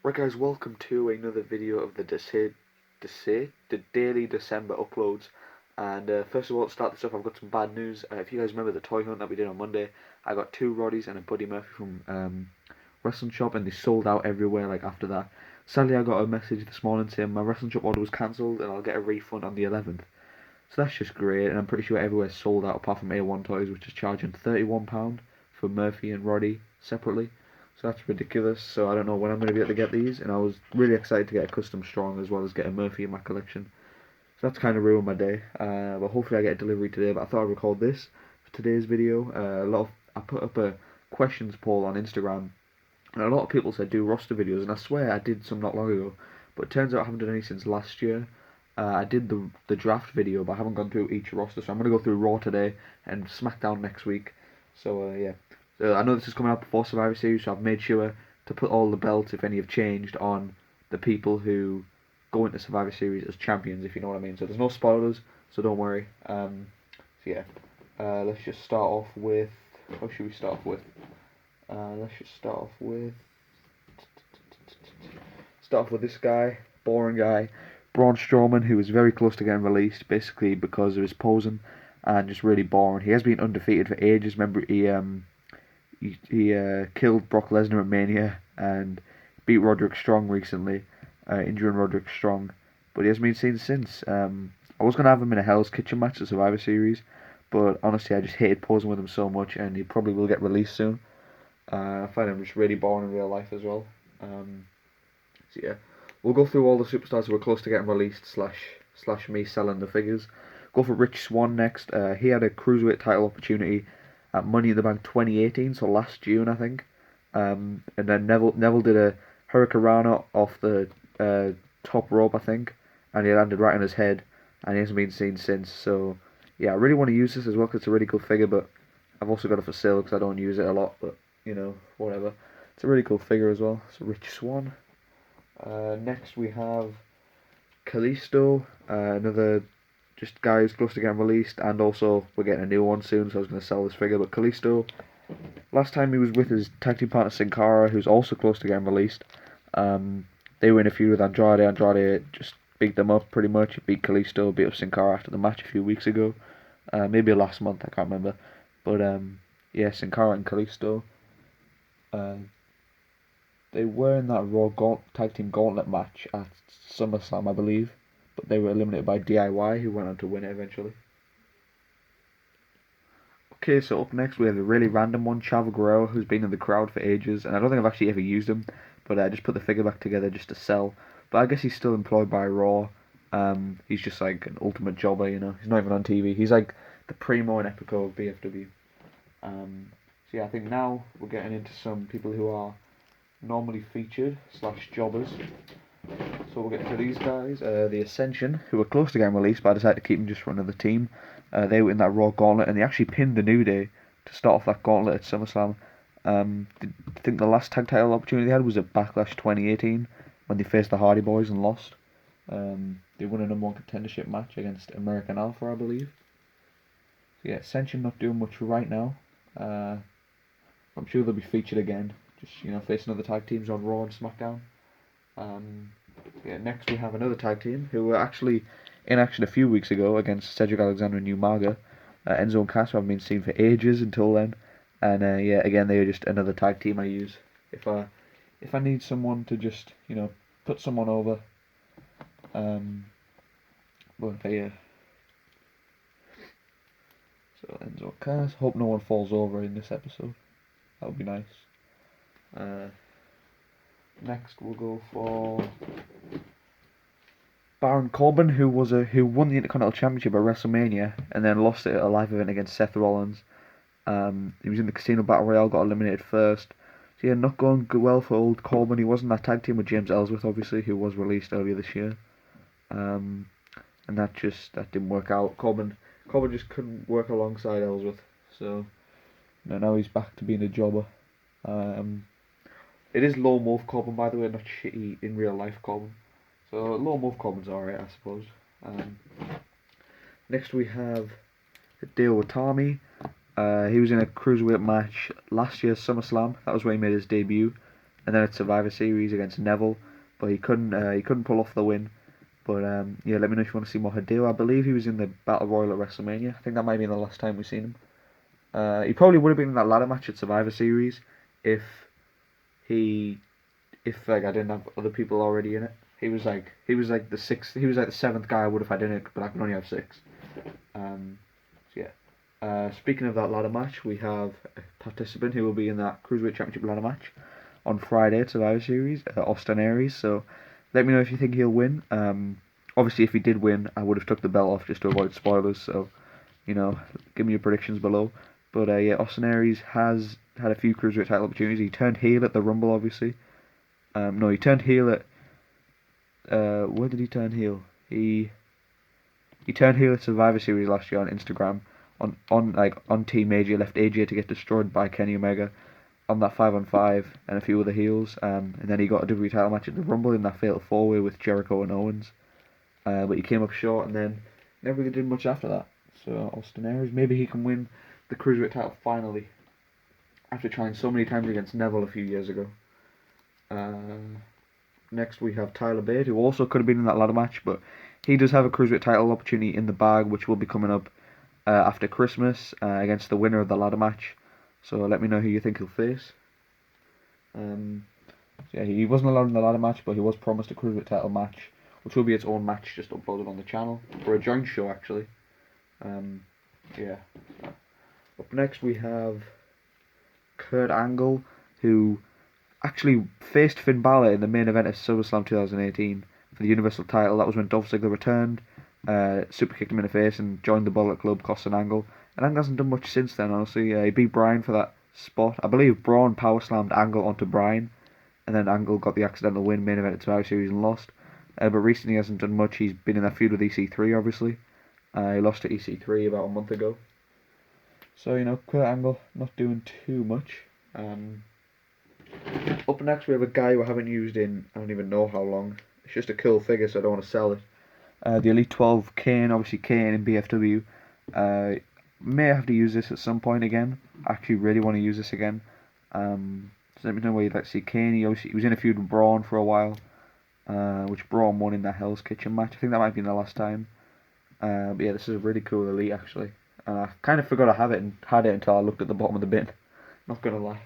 Right guys, welcome to another video of the daily December uploads. And first of all, to start this off, I've got some bad news. If you guys remember the toy hunt that we did on Monday, I got 2 Roddies and a Buddy Murphy from Wrestling Shop, and they sold out everywhere like after that. Sadly, I got a message this morning saying my Wrestling Shop order was cancelled and I'll get a refund on the 11th. So that's just great, and I'm pretty sure everywhere's sold out apart from A1 Toys, which is charging £31 for Murphy and Roddy separately. So that's ridiculous. So I don't know when I'm going to be able to get these, and I was really excited to get a Custom Strong as well as get a Murphy in my collection. So that's kind of ruined my day. But hopefully I get a delivery today. But I thought I'd record this for today's video. I put up a questions poll on Instagram, and a lot of people said do roster videos, and I swear I did some not long ago. But it turns out I haven't done any since last year. I did the draft video, but I haven't gone through each roster. So I'm going to go through Raw today and SmackDown next week. So yeah. I know this is coming out before Survivor Series, so I've made sure to put all the belts, if any have changed, on the people who go into Survivor Series as champions, if you know what I mean. So there's no spoilers, so don't worry. So yeah, let's just start off with... What should we start off with? Let's just start off with this guy, boring guy, Braun Strowman, who was very close to getting released, basically because of his posing and just really boring. He has been undefeated for ages. Remember, he killed Brock Lesnar at Mania and beat Roderick Strong recently, injuring Roderick Strong, but he hasn't been seen since. I was going to have him in a Hell's Kitchen match at Survivor Series, but honestly I just hated posing with him so much, and he probably will get released soon. I find him just really boring in real life as well. So yeah, we'll go through all the superstars who were close to getting released, slash me selling the figures. Go for Rich Swann next. He had a Cruiserweight title opportunity at Money in the Bank 2018, so last June I think. And then Neville did a Hurricanrana off the top rope, I think, and he landed right on his head, and he hasn't been seen since. So yeah, I really want to use this as well because it's a really cool figure, but I've also got it for sale because I don't use it a lot, but you know, whatever. It's a really cool figure as well. So Rich Swann. Next we have Kalisto, another just guy who's close to getting released, and also we're getting a new one soon, so I was going to sell this figure. But Kalisto, last time he was with his tag team partner Sin Cara, who's also close to getting released. They were in a feud with Andrade. Andrade just beat them up pretty much. He beat Kalisto, beat up Sin Cara after the match a few weeks ago. Maybe last month, I can't remember. But yeah, Sin Cara and Kalisto. They were in that Raw Tag Team Gauntlet match at SummerSlam, I believe, but they were eliminated by DIY, who went on to win it eventually. Okay, so up next we have a really random one, Chavo Guerrero, who's been in the crowd for ages, and I don't think I've actually ever used him, but I just put the figure back together just to sell. But I guess he's still employed by Raw. He's just like an ultimate jobber, you know. He's not even on TV. He's like the Primo and Epico of BFW. So yeah, I think now we're getting into some people who are normally featured / jobbers. So we'll get to these guys. The Ascension, who were close to getting released, but I decided to keep them just for another team. They were in that Raw Gauntlet, and they actually pinned the New Day to start off that Gauntlet at SummerSlam. I think the last tag title opportunity they had was at Backlash 2018, when they faced the Hardy Boys and lost. They won a #1 contendership match against American Alpha, I believe. So yeah, Ascension not doing much right now. I'm sure they'll be featured again, just, you know, facing other tag teams on Raw and SmackDown. Yeah, next we have another tag team who were actually in action a few weeks ago against Cedric Alexander and Umaga. Enzo and Cass haven't been seen for ages until then, and yeah, again they are just another tag team I use if I need someone to just, you know, put someone over. But yeah. So Enzo and Cass. Hope no one falls over in this episode. That would be nice. Next we'll go for Baron Corbin, who won the Intercontinental Championship at WrestleMania and then lost it at a live event against Seth Rollins. He was in the Casino Battle Royale, got eliminated first. So yeah, not going well for old Corbin. He was in that tag team with James Ellsworth, obviously, who was released earlier this year. And that didn't work out. Corbin just couldn't work alongside Ellsworth. So now he's back to being a jobber. It is Low Morph Corbin, by the way, not shitty in real life Corbin. So Low Morph Corbin's alright, I suppose. Next we have Hideo Itami. He was in a Cruiserweight match last year's SummerSlam. That was where he made his debut. and then at Survivor Series against Neville, but he couldn't pull off the win. But yeah, let me know if you want to see more Hideo. I believe he was in the Battle Royal at WrestleMania. I think that might be the last time we've seen him. He probably would have been in that ladder match at Survivor Series if like I didn't have other people already in it. He was like the sixth. He was like the seventh guy I would have had in it, but I can only have six. So yeah. Speaking of that ladder match, we have a participant who will be in that Cruiserweight Championship ladder match on Friday at Survivor Series, Austin Aries. So let me know if you think he'll win. Obviously, if he did win, I would have took the belt off just to avoid spoilers. So, give me your predictions below. But yeah, Austin Aries has had a few Cruiserweight title opportunities. He turned heel at the Rumble, obviously. No, he turned heel at. Where did he turn heel? He turned heel at Survivor Series last year on Instagram. On Team AJ, left AJ to get destroyed by Kenny Omega on that 5-on-5 and a few other heels. And then he got a WWE title match at the Rumble in that Fatal 4-Way with Jericho and Owens. But he came up short and then never really did much after that. So Austin Aries, maybe he can win the Cruiserweight title finally, after trying so many times against Neville a few years ago. Next we have Tyler Bate, who also could have been in that ladder match, but he does have a Cruiserweight title opportunity in the bag, which will be coming up after Christmas against the winner of the ladder match. So let me know who you think he'll face. Yeah, he wasn't allowed in the ladder match, but he was promised a Cruiserweight title match, which will be its own match, just uploaded on the channel for a joint show actually. Yeah. Up next we have Kurt Angle, who actually faced Finn Balor in the main event of SummerSlam 2018 for the Universal title. That was when Dolph Ziggler returned, super kicked him in the face and joined the Bullet Club, cost an Angle. And Angle hasn't done much since then, honestly. He beat Bryan for that spot. I believe Braun power slammed Angle onto Bryan, and then Angle got the accidental win main event at Survivor Series and lost. But recently he hasn't done much. He's been in that feud with EC3, obviously. He lost to EC3 about a month ago. So, Kurt Angle not doing too much. Up next we have a guy who I haven't used in I don't even know how long. It's just a cool figure, so I don't want to sell it. The Elite 12 Kane, obviously Kane in BFW. May have to use this at some point again. I actually really want to use this again. So let me know where you'd like to see Kane. He was in a feud with Braun for a while, which Braun won in that Hell's Kitchen match. I think that might be the last time. But yeah, this is a really cool Elite actually. And I kind of forgot I had it until I looked at the bottom of the bin. Not gonna lie.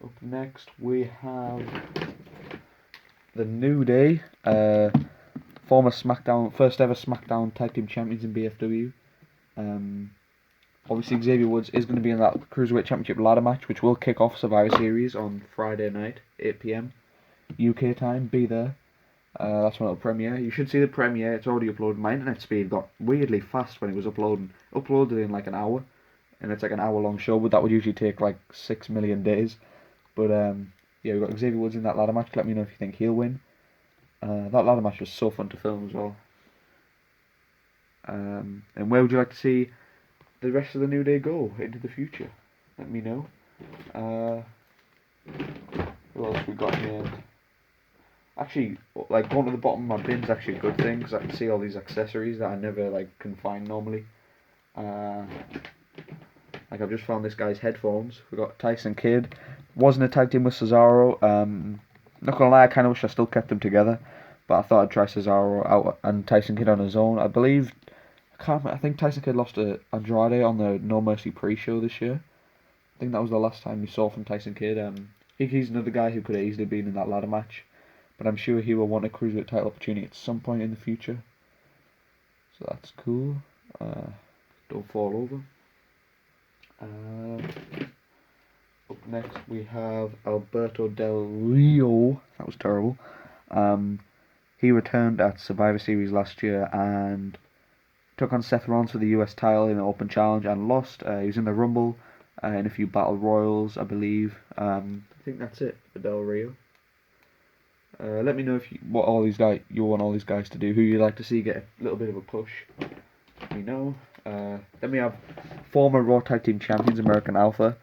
Up next we have the New Day, former first ever SmackDown Tag Team Champions in BFW. Obviously Xavier Woods is going to be in that Cruiserweight Championship ladder match, which will kick off Survivor Series on Friday night, 8 PM UK time. Be there. That's when it'll premiere. You should see the premiere. It's already uploaded. My internet speed got weirdly fast when it was uploading. Uploaded in like an hour, and it's like an hour-long show, but that would usually take like 6 million days. But yeah, we've got Xavier Woods in that ladder match. Let me know if you think he'll win. That ladder match was so fun to film as well. And where would you like to see the rest of the New Day go into the future? Let me know. What else we got here? Actually, like going to the bottom of my bin's actually a good thing, because I can see all these accessories that I never can find normally. Like I've just found this guy's headphones. We got Tyson Kidd. Wasn't a tag team with Cesaro. Not gonna lie, I kind of wish I still kept them together, but I thought I'd try Cesaro out and Tyson Kidd on his own. I think Tyson Kidd lost to Andrade on the No Mercy pre-show this year. I think that was the last time we saw from Tyson Kidd. He's another guy who could have easily been in that ladder match, but I'm sure he will want a Cruiserweight title opportunity at some point in the future. So that's cool. Don't fall over. Up next we have Alberto Del Rio. That was terrible. He returned at Survivor Series last year and took on Seth Rollins for the US title in an open challenge and lost. He was in the Rumble, in a few Battle Royals, I believe. I think that's it for Del Rio. Let me know if you want all these guys to do. Who you'd like to see get a little bit of a push. Let me know. Then we have former Raw Tag Team Champions American Alpha,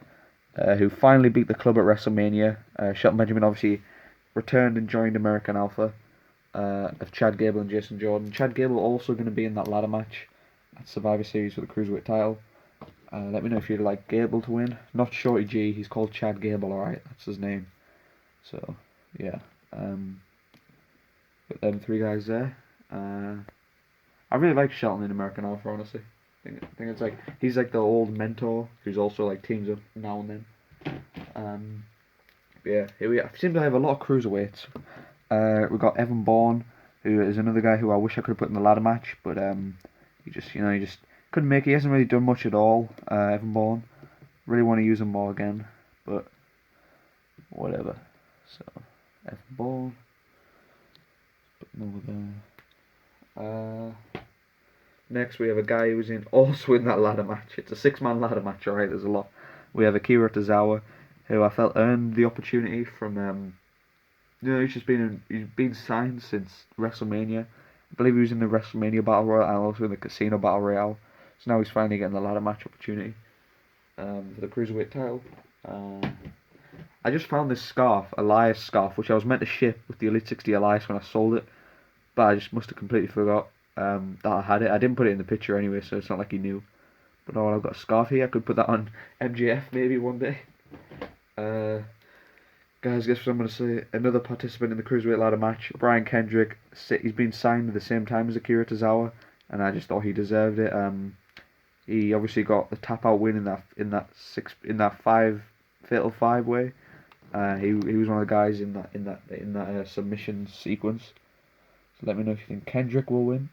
who finally beat the club at WrestleMania. Shelton Benjamin obviously returned and joined American Alpha of Chad Gable and Jason Jordan. Chad Gable also going to be in that ladder match at Survivor Series for the Cruiserweight title. Let me know if you'd like Gable to win. Not Shorty G, he's called Chad Gable, alright, that's his name. So, yeah. Got them three guys there. I really like Shelton in American Alpha, honestly. I think it's like, he's like the old mentor, who's also like teams up now and then. Yeah, here we seem to have a lot of cruiserweights. We've got Evan Bourne, who is another guy who I wish I could have put in the ladder match, but he just couldn't make it. He hasn't really done much at all. Evan Bourne, really want to use him more again, but whatever. So Evan Bourne, put him over there. Next we have a guy who's also in that ladder match. It's a 6-man ladder match, alright. There's a lot. We have Akira Tozawa, who I felt earned the opportunity from. He's been signed since WrestleMania. I believe he was in the WrestleMania Battle Royale and also in the Casino Battle Royale. So now he's finally getting the ladder match opportunity for the Cruiserweight title. I just found this scarf, Elias scarf, which I was meant to ship with the Elite 60 Elias when I sold it, but I just must have completely forgot that I had it. I didn't put it in the picture anyway, so it's not like he knew. But now I've got a scarf here. I could put that on MJF maybe one day. Guys, guess what I'm going to say? Another participant in the Cruiserweight ladder match, Brian Kendrick. He's been signed at the same time as Akira Tozawa, and I just thought he deserved it. He obviously got the tap out win in that fatal 5-way. He was one of the guys in that submission sequence. So let me know if you think Kendrick will win.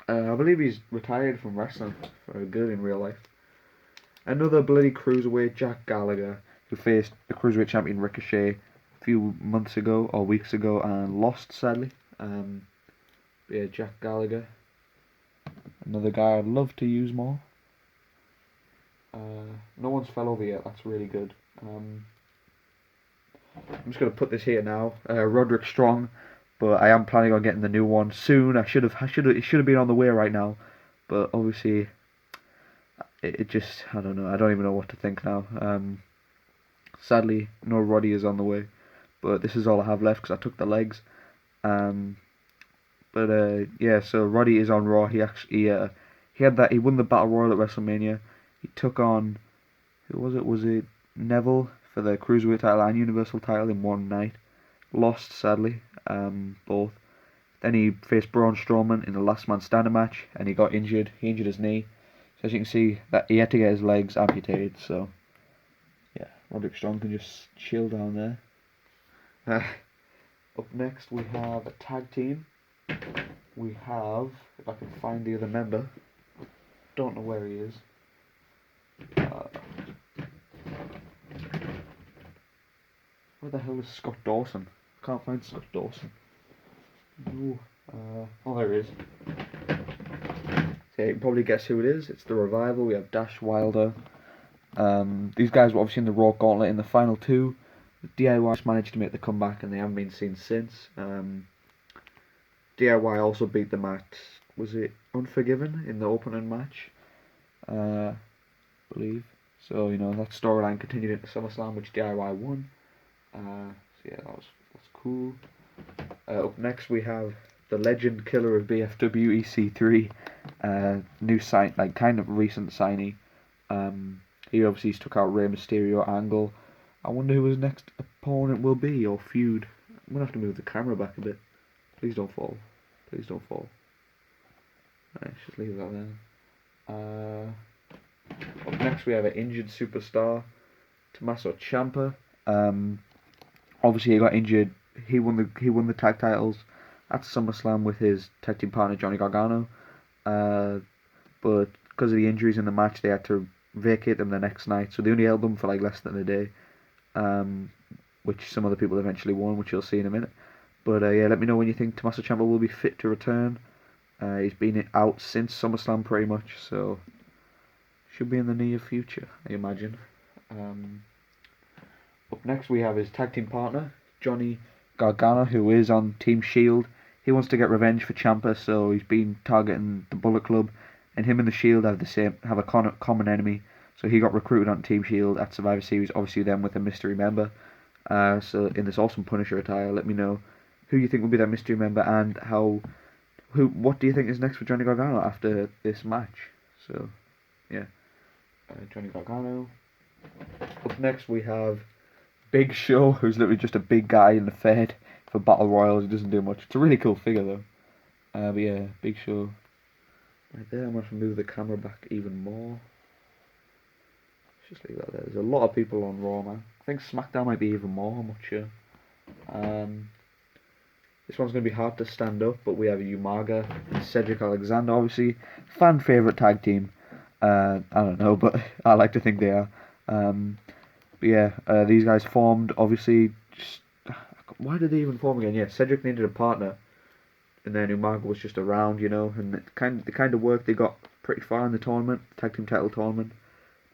I believe he's retired from wrestling for good in real life. Another bloody cruiserweight, Jack Gallagher, who faced the Cruiserweight champion Ricochet a few months ago or weeks ago and lost, sadly. Yeah, Jack Gallagher. Another guy I'd love to use more. No one's fell over yet, that's really good. I'm just going to put this here now. Roderick Strong, but I am planning on getting the new one soon. It should have been on the way right now, but obviously it just, I don't know. I don't even know what to think now. Sadly, no Roddy is on the way, but this is all I have left because I took the legs. Yeah, so Roddy is on Raw. He won the Battle Royal at WrestleMania. He took on, who was it? Was it Neville for the Cruiserweight title and Universal title in one night? Lost, sadly, both. Then he faced Braun Strowman in the Last Man Standing match, and he got injured. He injured his knee. So as you can see, that he had to get his legs amputated. So yeah, Roderick Strong can just chill down there. Up next we have a tag team. We have, if I can find the other member, don't know where he is. Where the hell is Scott Dawson? Can't find Scott Dawson. No. Oh, there he is. So you can probably guess who it is. It's the Revival. We have Dash Wilder. These guys were obviously in the Raw Gauntlet in the final two. DIY managed to make the comeback and they haven't been seen since. DIY also beat them at, was it Unforgiven in the opening match? I believe. So, that storyline continued into SummerSlam, which DIY won. So yeah, that's cool. Up next we have the legend killer of BFW EC3, new kind of recent signee. He obviously took out Rey Mysterio, Angle. I wonder who his next opponent will be or feud. I'm gonna have to move the camera back a bit. Please don't fall. Please don't fall. Right, just leave that there. Up next we have an injured superstar, Tommaso Ciampa. Obviously he got injured. He won the tag titles at SummerSlam with his tag team partner Johnny Gargano. But because of the injuries in the match, they had to vacate them the next night. So they only held them for like less than a day. Which some other people eventually won, which you'll see in a minute. But yeah, let me know when you think Tommaso Ciampa will be fit to return. He's been out since SummerSlam pretty much, so should be in the near future, I imagine. Up next we have his tag team partner, Johnny Gargano, who is on Team Shield. He wants to get revenge for Ciampa, so he's been targeting the Bullet Club, and him and the Shield have a common enemy. So he got recruited on Team Shield at Survivor Series, obviously then with a mystery member. So in this awesome Punisher attire, let me know who you think will be that mystery member and what do you think is next for Johnny Gargano after this match? So, yeah. Johnny Gargano. Up next we have Big Show, who's literally just a big guy in the Fed for Battle Royals. He doesn't do much. It's a really cool figure though. But yeah, Big Show. Right there, I'm going to move the camera back even more. Just leave that there. There's a lot of people on Raw, man. I think SmackDown might be even more, I'm not sure. This one's going to be hard to stand up, but we have Umaga and Cedric Alexander, obviously. Fan favourite tag team. I don't know, but I like to think they are. But yeah, these guys formed, obviously, just... Why did they even form again? Yeah, Cedric needed a partner, and then Umaga was just around, you know, and the kind of work they got pretty far in the tournament, tag team title tournament,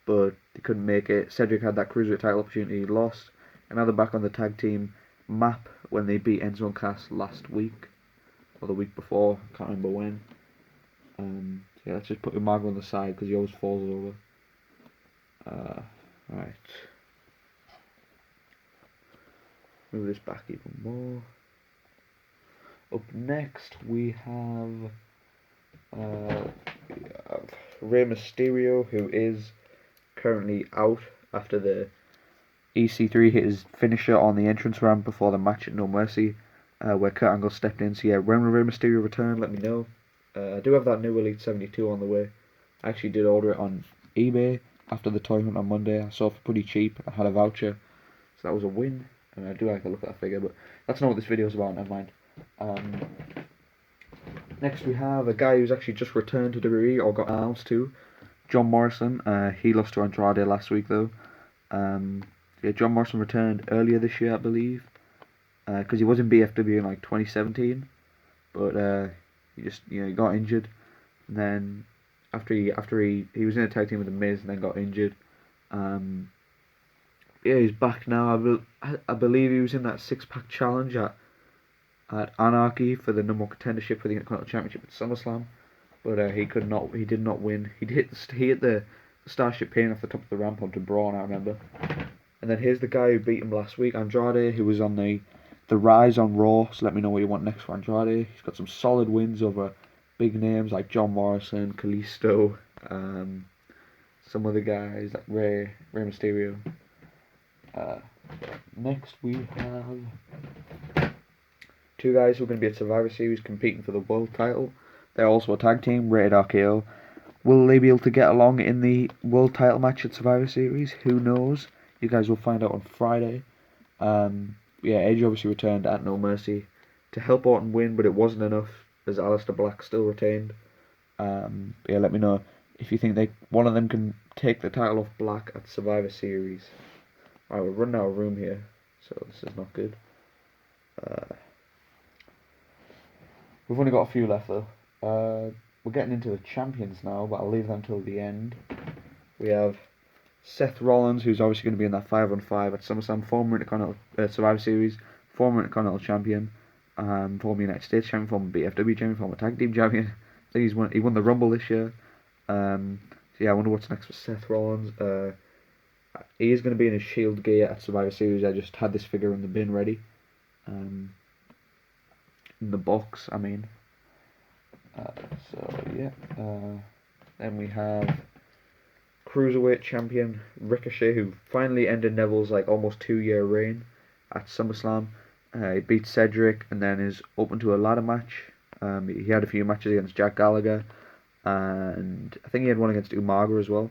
but they couldn't make it. Cedric had that Cruiserweight title opportunity, lost, and now they're back on the tag team map when they beat Enzo and Cass last week, or the week before, can't remember when. Yeah, let's just put Umaga on the side because he always falls over. Right. Move this back even more. Up next we have Rey Mysterio, who is currently out after the EC3 hit his finisher on the entrance ramp before the match at No Mercy, where Kurt Angle stepped in. So yeah, when Rey Mysterio return, let me know. I do have that new Elite 72 on the way. I actually did order it on eBay after the toy hunt on Monday. I saw it for pretty cheap. I had a voucher, so that was a win. And I do like to look at that figure, but that's not what this video is about, never mind. Next we have a guy who's actually just returned to WWE, or got announced to, John Morrison. He lost to Andrade last week though. Yeah, John Morrison returned earlier this year, I believe, because he was in BFW in like 2017, but he just, you know, he got injured, and then after he was in a tag team with the Miz and then got injured. Yeah, he's back now. I believe he was in that 6-pack challenge at Anarchy for the number one contendership for the Intercontinental Championship at SummerSlam, but he did not win. He hit the Starship Pain off the top of the ramp onto Braun, I remember. And then here's the guy who beat him last week, Andrade, who was on the rise on Raw. So let me know what you want next for Andrade. He's got some solid wins over big names like John Morrison, Kalisto, some other guys like Rey Mysterio. Next we have two guys who are going to be at Survivor Series competing for the world title. They're also a tag team, Rated RKO. Will they be able to get along in the world title match at Survivor Series? Who knows? You guys will find out on Friday. Yeah, Edge obviously returned at No Mercy to help Orton win, but it wasn't enough as Aleister Black still retained. Yeah, let me know if you think one of them can take the title off Black at Survivor Series. Alright, we're running out of room here, so this is not good. We've only got a few left though. We're getting into the champions now, but I'll leave them till the end. We have Seth Rollins, who's obviously going to be in that 5-on-5 at SummerSlam, former Intercontinental Survivor Series, former Intercontinental Champion, former United States Champion, former BFW Champion, former Tag Team Champion. I think he won the Rumble this year. So yeah, I wonder what's next for Seth Rollins. He is going to be in his Shield gear at Survivor Series. I just had this figure in the bin ready. In the box, I mean. So yeah. Then we have Cruiserweight Champion Ricochet, who finally ended Neville's like almost 2-year reign at SummerSlam. He beat Cedric and then is open to a ladder match. He had a few matches against Jack Gallagher, and I think he had one against Umaga as well.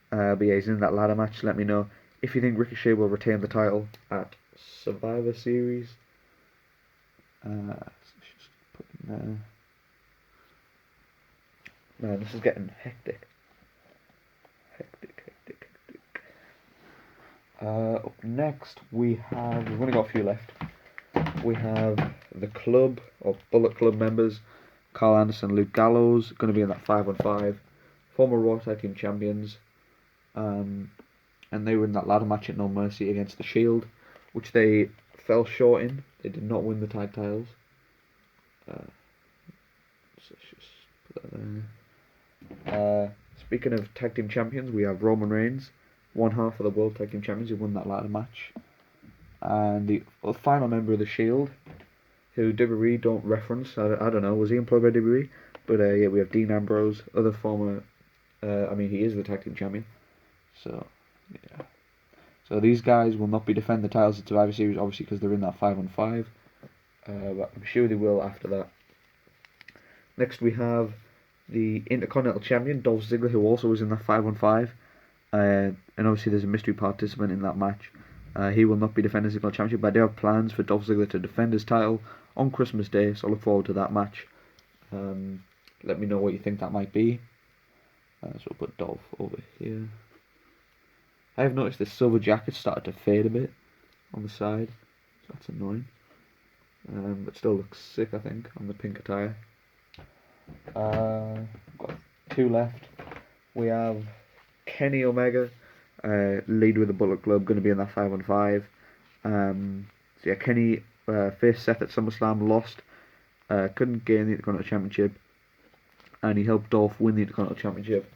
But yeah, he's in that ladder match. Let me know if you think Ricochet will retain the title at Survivor Series. Let's just put in there. Man, this is getting hectic. Up next we've only got a few left. We have the club, or Bullet Club members, Carl Anderson, Luke Gallows, going to be in that 5-on-5. Former Raw Tag Team Champions. And they were in that ladder match at No Mercy against the Shield, which they fell short in. They did not win the tag titles. So let's just put that there. Speaking of Tag Team Champions, we have Roman Reigns, one half of the World Tag Team Champions, who won that ladder match. And the final member of the Shield, who WWE don't reference, I don't know, was he employed by WWE? But yeah, we have Dean Ambrose, other former, he is the Tag Team Champion. So, yeah. So these guys will not be defending the titles at Survivor Series, obviously, because they're in that 5-on-5. But I'm sure they will after that. Next we have the Intercontinental Champion, Dolph Ziggler, who also was in that 5-on-5. And obviously there's a mystery participant in that match. He will not be defending his Championship, but I do have plans for Dolph Ziggler to defend his title on Christmas Day, so I look forward to that match. Let me know what you think that might be. So we'll put Dolph over here. I have noticed the silver jacket started to fade a bit on the side, so that's annoying. But still looks sick, I think, on the pink attire. Got two left. We have Kenny Omega, lead with the Bullet Club, going to be in that 5-on-5. So yeah, Kenny faced Seth at SummerSlam, lost, couldn't gain the Intercontinental Championship, and he helped Dolph win the Intercontinental Championship.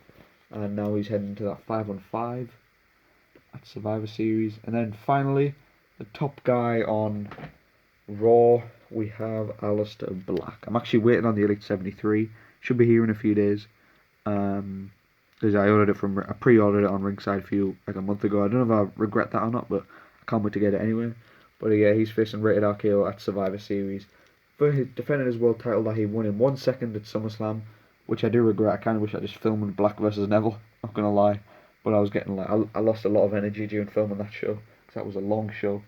And now he's heading to that 5-on-5 at Survivor Series. And then finally, the top guy on Raw, we have Aleister Black. I'm actually waiting on the Elite 73. Should be here in a few days. Because I pre-ordered it on Ringside like a month ago. I don't know if I regret that or not, but I can't wait to get it anyway. But yeah, he's facing Rated RKO at Survivor Series for his defending his world title that he won in 1 second at SummerSlam, which I do regret. I kind of wish I just filmed Black versus Neville. Not gonna lie, but I was getting I lost a lot of energy during filming that show because that was a long show.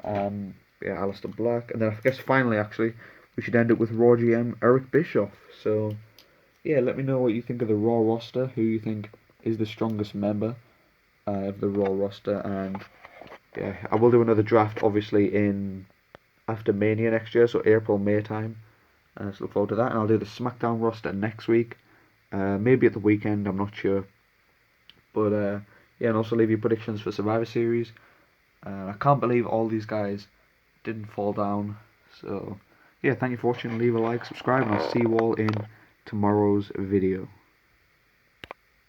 Yeah, Aleister Black, and then I guess finally actually we should end up with Raw GM Eric Bischoff. So yeah, let me know what you think of the Raw roster, who you think is the strongest member of the Raw roster, and yeah, I will do another draft obviously in after Mania next year, so April, May time. So look forward to that, and I'll do the SmackDown roster next week, maybe at the weekend, I'm not sure. But yeah, and also leave your predictions for Survivor Series. I can't believe all these guys didn't fall down. So yeah, thank you for watching. Leave a like, subscribe, and I'll see you all in tomorrow's video.